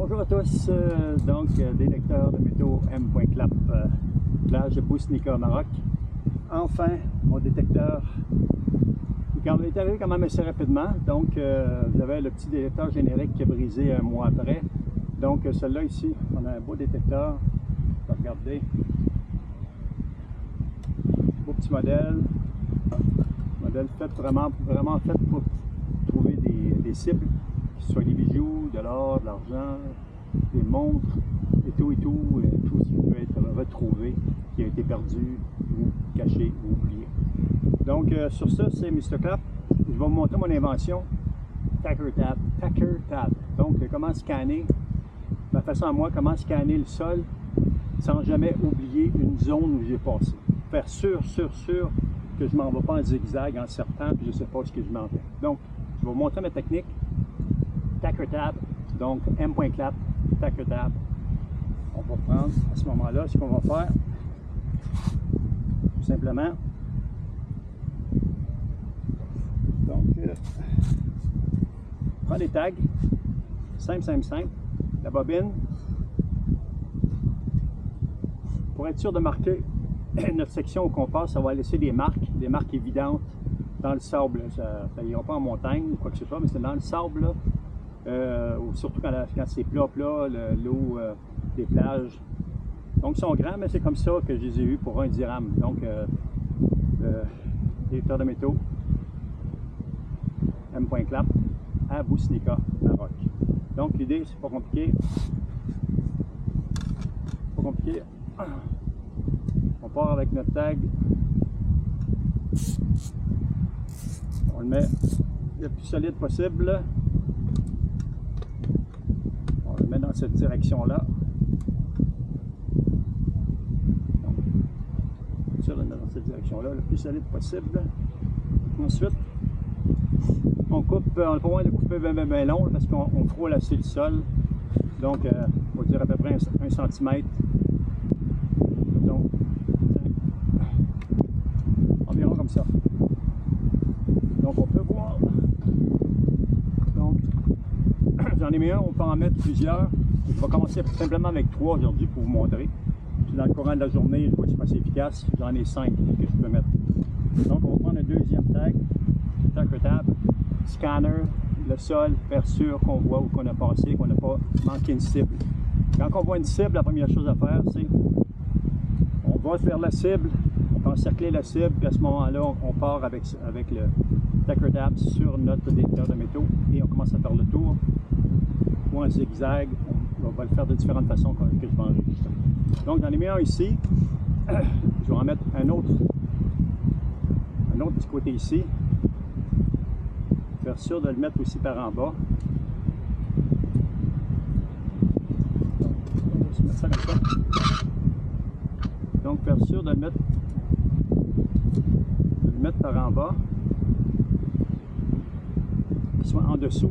Bonjour à tous, détecteur de métaux M.Clap, plage de Bousnika, Maroc. Enfin, mon détecteur est arrivé quand même assez rapidement. Donc, vous avez le petit détecteur générique qui a brisé un mois après. Donc, celui-là ici, on a un beau détecteur. Regardez. Beau petit modèle. Modèle fait vraiment fait pour trouver des cibles, que ce soit des bijoux, de l'or, de l'argent, des montres, et tout ce qui peut être retrouvé, qui a été perdu, ou caché, ou oublié. Donc, sur ça, c'est Mr. Clap. Je vais vous montrer mon invention, Tacker Tab. Donc, comment scanner, ma façon à moi, comment scanner le sol sans jamais oublier une zone où j'ai passé. Faire sûr que je ne m'en vais pas en zigzag, en serpent, puis je ne sais pas ce que je m'en vais. Donc, je vais vous montrer ma technique. Tacker Tab, donc M.Clap, Tacker Tab. On va prendre à ce moment-là, ce qu'on va faire, tout simplement. Donc, on prend des tags, simple. La bobine, pour être sûr de marquer notre section au compas, ça va laisser des marques évidentes dans le sable. Ça n'ira pas en montagne ou quoi que ce soit, mais c'est dans le sable, là, surtout quand c'est plat, l'eau des plages. Donc ils sont grands, mais c'est comme ça que je les ai eus pour 1 dirham. Donc, détecteur de métaux, M.Clap, à Bousnika, Maroc. Donc l'idée, c'est pas compliqué. On part avec notre tag. On le met le plus solide possible. On le met dans cette direction-là. On le met dans cette direction-là, le plus solide possible. Ensuite, on coupe, on n'a pas besoin de couper bien long parce qu'on frôle assez le sol. Donc, on va dire à peu près 1 cm. Donc, environ comme ça. Donc, on peut voir. Donc, j'en ai mis un, on peut en mettre plusieurs. Je vais commencer simplement avec 3 aujourd'hui pour vous montrer. Puis dans le courant de la journée, je vois que c'est assez efficace. J'en ai 5 que je peux mettre. Donc, on va prendre un deuxième tag, Tacker Tab, scanner, le sol, faire sûr qu'on voit où qu'on a passé, qu'on n'a pas manqué une cible. Quand on voit une cible, la première chose à faire, c'est on va vers la cible, on peut encercler la cible, puis à ce moment-là, on part avec le Tacker Tab sur notre détecteur de métaux et on commence à faire le tour ou en zigzag. On va le faire de différentes façons que je vais enregistrer. Donc, j'en ai mis un ici. Je vais en mettre un autre du côté ici. Faire sûr de le mettre aussi par en bas. Donc, on va se mettre ça comme ça. Donc, faire sûr de le mettre par en bas, qu'il soit en dessous,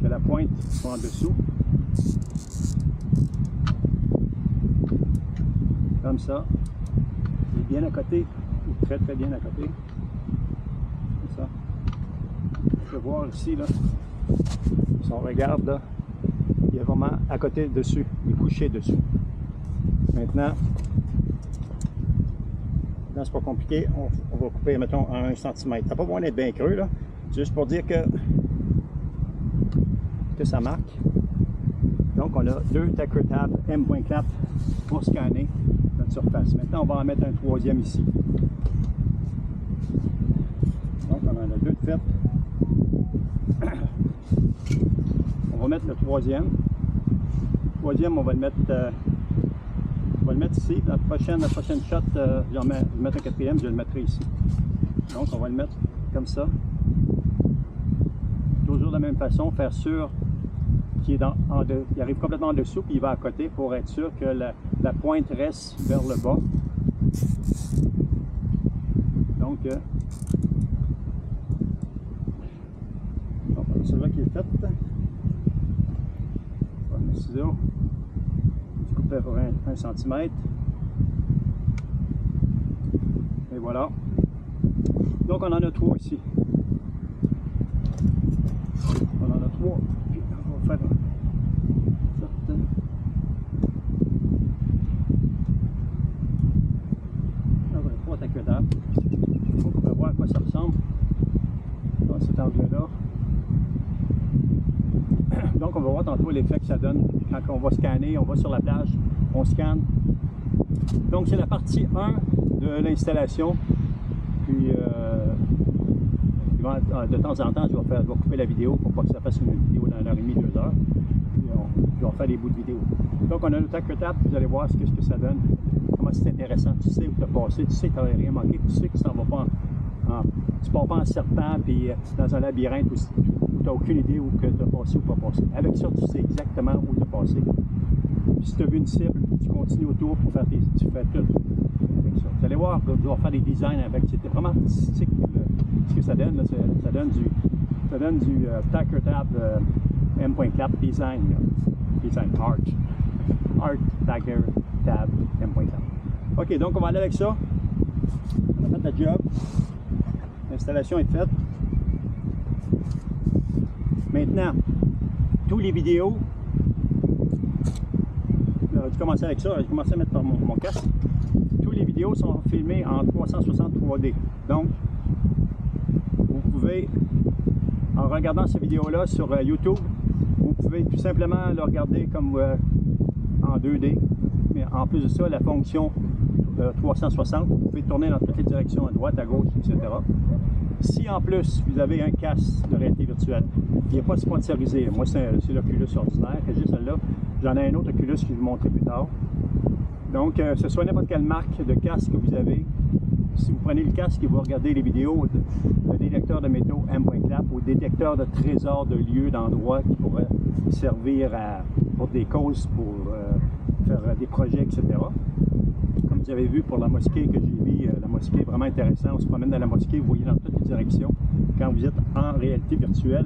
que la pointe soit en dessous. Comme ça. Il est bien à côté, très bien à côté. Comme ça. On peut voir ici, là, si on regarde, là, il est vraiment à côté dessus, il est couché dessus. Maintenant, c'est pas compliqué, on va couper, mettons, à 1 cm. Ça n'a pas besoin d'être bien creux, là, juste pour dire que ça marque. Donc, on a 2 Tacker Tab M.Clap pour scanner notre surface. Maintenant, on va en mettre un 3e ici. Donc, on en a 2 de fait. On va mettre le 3e. Le 3e, on va le mettre ici. La prochaine shot, je vais mettre un 4e, je le mettrai ici. Donc, on va le mettre comme ça. Toujours de la même façon, faire sûr qu'il arrive complètement en dessous, puis il va à côté pour être sûr que la pointe reste vers le bas. Donc, celui-là qui est fait. On va mettre le ciseau. Je coupe pour 1 cm. Et voilà. Donc, on en a 3 ici. On en a 3. Puis, on va faire Donc on va voir tantôt l'effet que ça donne quand on va scanner, on va sur la plage, on scanne. Donc c'est la partie 1 de l'installation. Puis de temps en temps, je vais couper la vidéo pour pas que ça fasse une vidéo d'1 heure et demie, 2 heures. Puis je vais faire des bouts de vidéo. Donc on a le TackerTap, vous allez voir ce que ça donne, comment c'est intéressant. Tu sais où tu as passé, tu sais que tu n'as rien manqué, tu sais que ça ne va pas tu pars pas en serpent puis dans un labyrinthe où tu n'as aucune idée où tu as passé ou pas passé. Avec ça, tu sais exactement où tu as passé. Puis si tu as vu une cible, tu continues autour pour faire tu fais tout avec ça. Vous allez voir, je vais faire des designs avec. C'était vraiment artistique ce que ça donne. Là, ça donne du TackerTap M.Clap design. Design art. Art TackerTap M.Clap. OK, donc on va aller avec ça. On a fait la job. L'installation est faite. Maintenant, toutes les vidéos, je vais commencer avec ça, je vais commencer à mettre par mon casque. Toutes les vidéos sont filmées en 360 3D. Donc, vous pouvez, en regardant ces vidéos-là sur YouTube, vous pouvez tout simplement le regarder comme en 2D. Mais en plus de ça, la fonction 360, vous pouvez tourner dans toutes les directions, à droite, à gauche, etc. Si en plus vous avez un casque de réalité virtuelle, il n'est pas sponsorisé, moi c'est l'Oculus ordinaire, c'est juste celle-là. J'en ai un autre Oculus que je vais vous montrer plus tard. Donc, que ce soit n'importe quelle marque de casque que vous avez, si vous prenez le casque et vous regardez les vidéos de détecteur de métaux M.Clap ou détecteur de trésors de lieux, d'endroits qui pourraient servir pour des causes, pour faire des projets, etc. Comme vous avez vu pour la mosquée que j'ai vu, la mosquée est vraiment intéressante. On se promène dans la mosquée, vous voyez dans toutes les directions. Quand vous êtes en réalité virtuelle,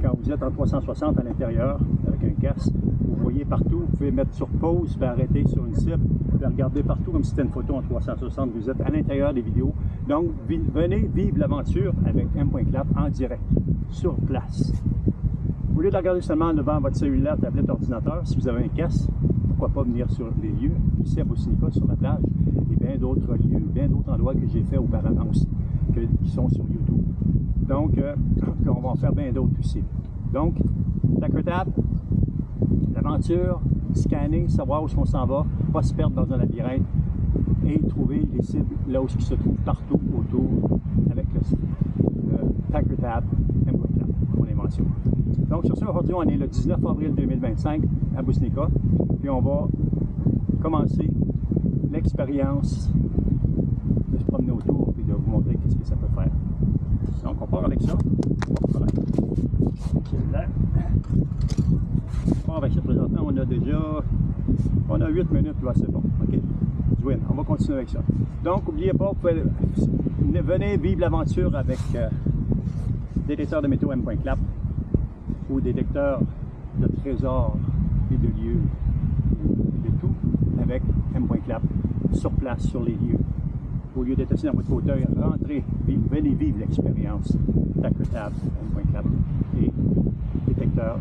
quand vous êtes en 360 à l'intérieur avec un casque, vous voyez partout, vous pouvez mettre sur pause, puis arrêter sur une cible, puis regarder partout comme si c'était une photo en 360, vous êtes à l'intérieur des vidéos. Donc, venez vivre l'aventure avec M.Clap en direct, sur place. Au lieu de la regarder seulement devant votre cellulaire, tablette, ordinateur, si vous avez un casque, pourquoi pas venir sur les lieux, ici à Bosinica, sur la plage, et bien d'autres lieux, bien d'autres endroits que j'ai fait auparavant aussi, qui sont sur YouTube. Donc, on va en faire bien d'autres aussi. Donc, TackerTap, l'aventure, scanner, savoir où on s'en va, pas se perdre dans un labyrinthe et trouver les cibles là où ils se trouvent partout autour avec le TackerTap M.Clap, mon invention. Donc, sur ce, aujourd'hui, on est le 19 avril 2025 à Bosinica, puis on va commencer l'expérience de se promener autour et de vous montrer qu'est-ce que ça peut faire. Donc, on part avec ça. On part avec ça présentement. On a 8 minutes, là, c'est bon. OK. Win. On va continuer avec ça. Donc, n'oubliez pas, vous pouvez, venez vivre l'aventure avec détecteur de métaux M.Clap ou détecteur de trésors et de lieux, de tout avec M.Clap sur place, sur les lieux. Au lieu d'être assis dans votre fauteuil, rentrez, venez vivre l'expérience TackerTap M.Clap et détecteur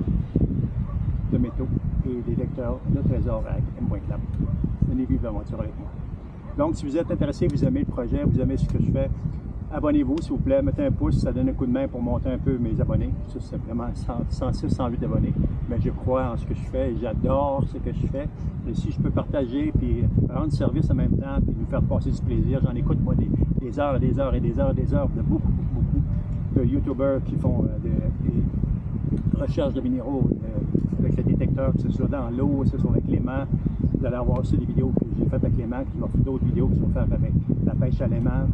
de métaux et détecteur de trésors avec M.Clap. Venez vivre l'aventure avec moi. Donc, si vous êtes intéressé, vous aimez le projet, vous aimez ce que je fais, abonnez-vous, s'il vous plaît, mettez un pouce, ça donne un coup de main pour monter un peu mes abonnés. Ça, c'est vraiment 106, 108 abonnés. Mais je crois en ce que je fais et j'adore ce que je fais. Et si je peux partager, puis rendre service en même temps, puis nous faire passer du plaisir, j'en écoute, moi, des heures et des heures et des heures et des heures de beaucoup de YouTubers qui font des recherches de minéraux avec les détecteurs, que ce soit dans l'eau, que ce soit avec l'aimant. Vous allez avoir aussi des vidéos que j'ai faites avec l'aimant, qui vont faire d'autres vidéos qui vont faire avec la pêche à l'aimant.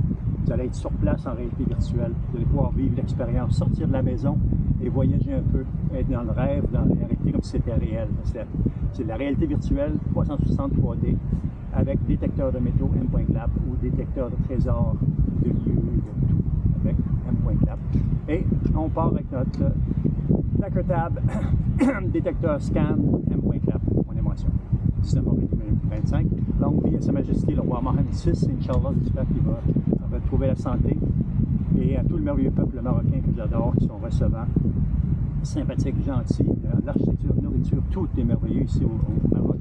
Vous allez être sur place en réalité virtuelle. Vous allez pouvoir vivre l'expérience, sortir de la maison et voyager un peu, être dans le rêve, dans la réalité comme si c'était réel. C'est de la réalité virtuelle, 360 3D, avec détecteur de métaux M.Clap ou détecteur de trésors, de lieux, de tout, avec M.Clap. Et on part avec notre TackerTap détecteur scan M.Clap, mon émotion. 19 avril 2025. Longue vie à Sa Majesté le roi Mohamed VI, Inch'Allah, j'espère qu'il va retrouver la santé. Et à tout le merveilleux peuple marocain que j'adore, qui sont recevants, sympathiques, gentils, l'architecture, la nourriture, tout est merveilleux ici au Maroc.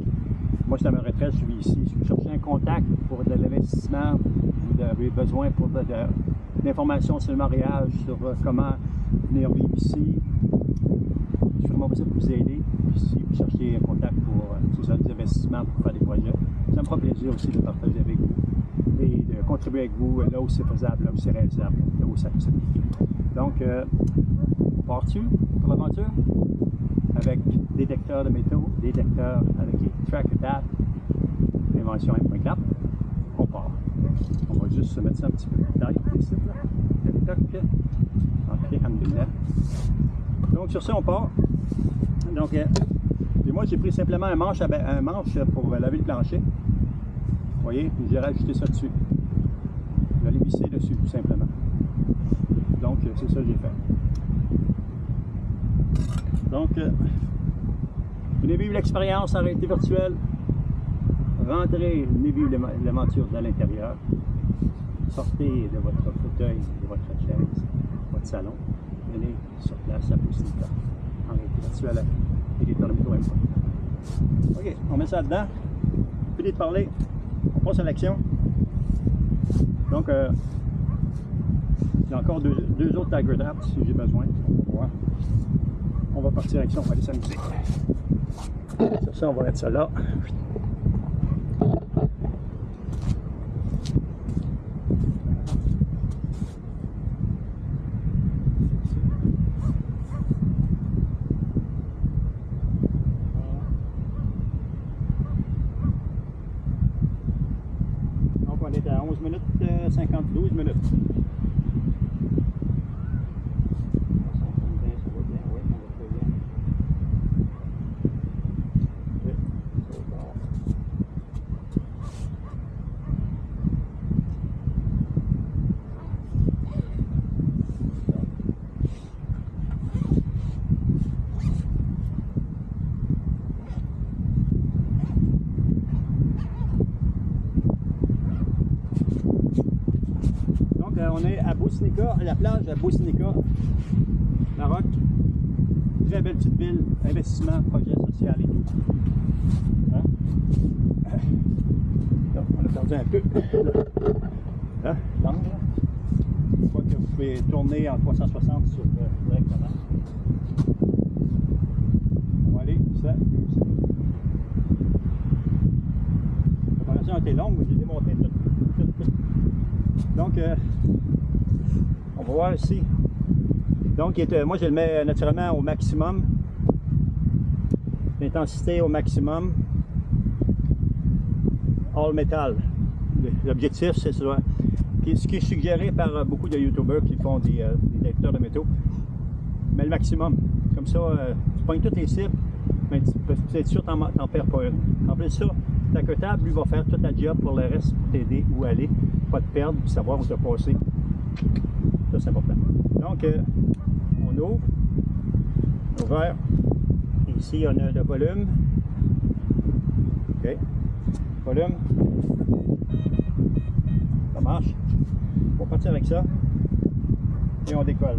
Moi, je suis à ma retraite, je vis ici. Si vous cherchez un contact pour de l'investissement, vous avez besoin pour d'informations sur le mariage, sur comment venir vivre ici, je suis vraiment ça peut vous aider. Puis si vous cherchez un contact pour des investissements pour faire des projets, ça me fera plaisir aussi de partager avec vous et de contribuer avec vous là où c'est faisable, là où c'est réalisable, là où ça peut s'appliquer. Donc, pars-tu pour l'aventure avec détecteur de métaux, détecteur avec les tracker tabs, invention M.cap, on part. On va juste se mettre ça un petit peu plus tard ici, là. Ok, alhamdoulilah. Donc sur ça on part. Donc et moi j'ai pris simplement un manche pour laver le plancher. Vous voyez, puis j'ai rajouté ça dessus. Je vais les visser dessus tout simplement. Donc c'est ça que j'ai fait. Donc venez vivre l'expérience en réalité virtuelle. Rentrez, venez vivre l'aventure de l'intérieur. Sortez de votre fauteuil, de votre chaise, votre salon. Venez sur place à Boussinica, en réalité virtuelle et les tornados M. Ok, on met ça dedans. Fini de parler. On passe à l'action. Donc, j'ai encore deux autres Tiger Tabs si j'ai besoin. On va voir. On va partir avec ça, on va aller s'amuser. Sur ça, on va mettre ça là. On est à 11 minutes 12 minutes. On est à Boussinica, à la plage à Boussinica, Maroc. Très belle petite ville, investissement, projet social et tout. Hein? Donc, on a perdu un peu hein? L'angle. Je crois que vous pouvez tourner en 360 sur directement. On va aller, ça. L'opération a été longue, j'ai démonté tout. Donc, on va voir ici. Donc, moi, je le mets naturellement au maximum. L'intensité au maximum. All metal. L'objectif, c'est ça. Ce qui est suggéré par beaucoup de YouTubers qui font des détecteurs de métaux. Mais le maximum. Comme ça, tu pognes toutes les cibles, mais tu peux être sûr que tu n'en perds pas une. En plus de ça, ta table, lui, va faire toute la job pour le reste, pour t'aider où aller. Pas te perdre, puis savoir où te passer. Ça, c'est important. Donc, on ouvre. Ouvert. Ici, on a le volume. OK. Volume. Ça marche. On va partir avec ça. Et on décolle.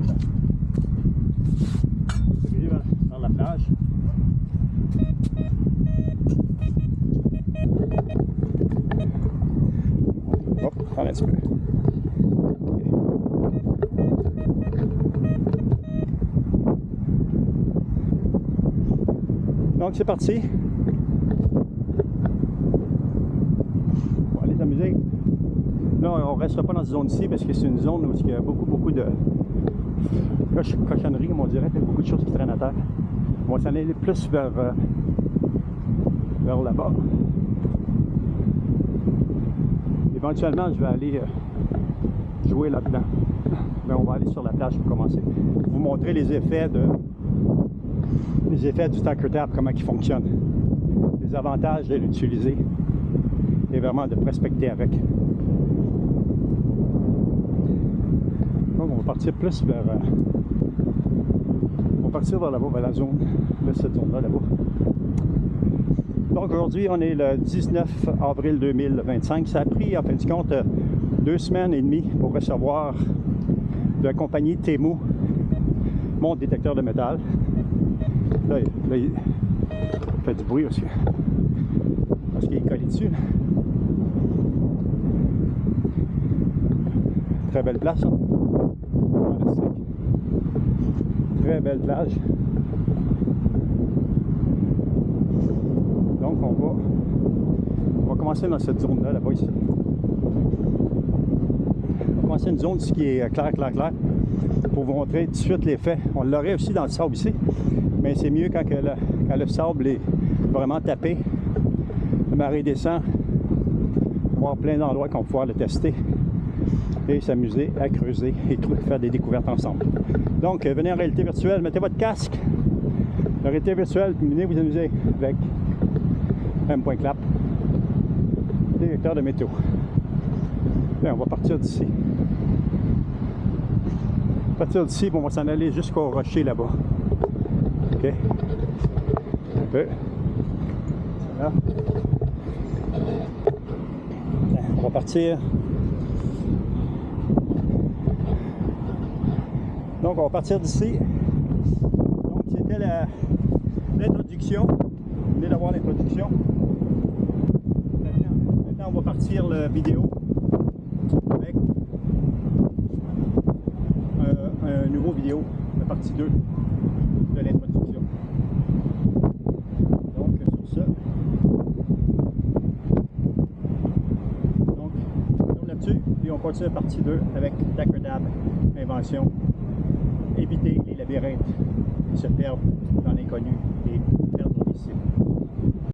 On va vers la plage. Hop, prends un petit peu. Donc c'est parti. On va aller s'amuser. Là, on ne restera pas dans cette zone-ci parce que c'est une zone où il y a beaucoup de cochonneries, comme on dirait, il y a beaucoup de choses qui traînent à terre. On va s'en aller plus vers là-bas. Éventuellement, je vais aller jouer là-dedans. Mais on va aller sur la plage pour commencer. Vous montrer les effets du Tiger Tab, comment il fonctionne. Les avantages de l'utiliser et vraiment de prospecter avec. Donc on va partir plus vers... on va partir vers là-bas, vers la zone, vers cette zone-là, là-bas. Donc aujourd'hui, on est le 19 avril 2025. Ça a pris, en fin de compte, 2 semaines et demie pour recevoir de la compagnie Temu mon détecteur de métal. Là il fait du bruit aussi, parce qu'il est collé dessus. Très belle place. Hein? Très belle plage. commencer dans cette zone-là, là-bas ici. On va commencer une zone ici qui est claire, pour vous montrer tout de suite l'effet. On l'aurait aussi dans le sable ici, mais c'est mieux quand le sable est vraiment tapé. La marée descend. On va avoir plein d'endroits qu'on va pouvoir le tester et s'amuser à creuser et faire des découvertes ensemble. Donc, venez en réalité virtuelle, mettez votre casque. La réalité virtuelle, puis venez vous amuser avec M.clap, détecteur de météo. Là, on va partir d'ici. On va s'en aller jusqu'au rocher là-bas. OK? Un peu. Là. On va partir. Donc, on va partir d'ici. Donc, c'était l'introduction. Vous venez d'avoir l'introduction. Maintenant, on va partir la vidéo avec un nouveau vidéo, la partie 2 de l'introduction. Donc, sur ça. Donc, on tourne là-dessus et on continue la partie 2 avec Dacrodab, invention. Éviter les labyrinthes, se perdre dans l'inconnu et perdre les cibles.